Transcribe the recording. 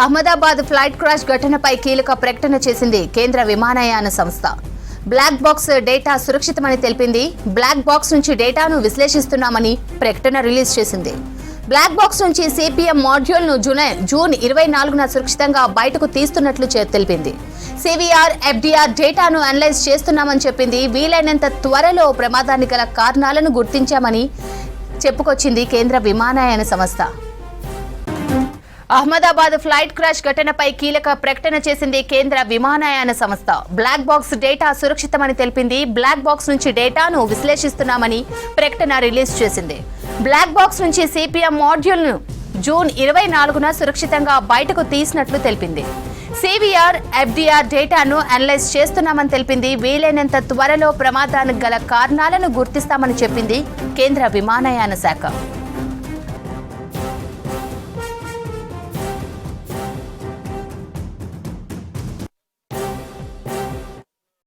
Ahmedabad flight crash ఘటనపై కీలక ప్రకటన చేసింది కేంద్ర విమానయాన సంస్థ. బ్లాక్ బాక్స్ డేటా సురక్షితమని తెలిపింది. బ్లాక్ బాక్స్ నుంచి డేటాను విశ్లేషిస్తున్నామని ప్రకటన రిలీజ్ చేసింది. బ్లాక్ బాక్స్ నుంచి సిపిఎం మాడ్యూల్ను జూన్ 24న సురక్షితంగా బయటకు తీస్తున్నట్లు తెలిపింది. సివిఆర్, ఎఫ్డిఆర్ డేటాను అనలైజ్ చేస్తున్నామని చెప్పింది. వీలైనంత త్వరలో ప్రమాదానికి గల కారణాలను గుర్తించామని చెప్పుకొచ్చింది కేంద్ర విమానయాన సంస్థ. అహ్మదాబాద్ ఫ్లైట్ క్రాష్ ఘటనపై కీలక ప్రకటన చేసింది కేంద్ర విమానయాన సంస్థ. బ్లాక్ బాక్స్ డేటా సురక్షితమని తెలిపింది. బ్లాక్ బాక్స్ నుంచి డేటాను విశ్లేషిస్తున్నామని ప్రకటన రిలీజ్ చేసింది. బ్లాక్ బాక్స్ నుంచి సిపిఎం మాడ్యూల్ను జూన్ 24న సురక్షితంగా బయటకు తీసినట్లు తెలిపింది. సివిఆర్, ఎఫ్డిఆర్ డేటాను అనలైజ్ చేస్తున్నామని తెలిపింది. వీలైనంత త్వరలో ప్రమాదానికి గల కారణాలను గుర్తిస్తామని చెప్పింది కేంద్ర విమానయాన శాఖ.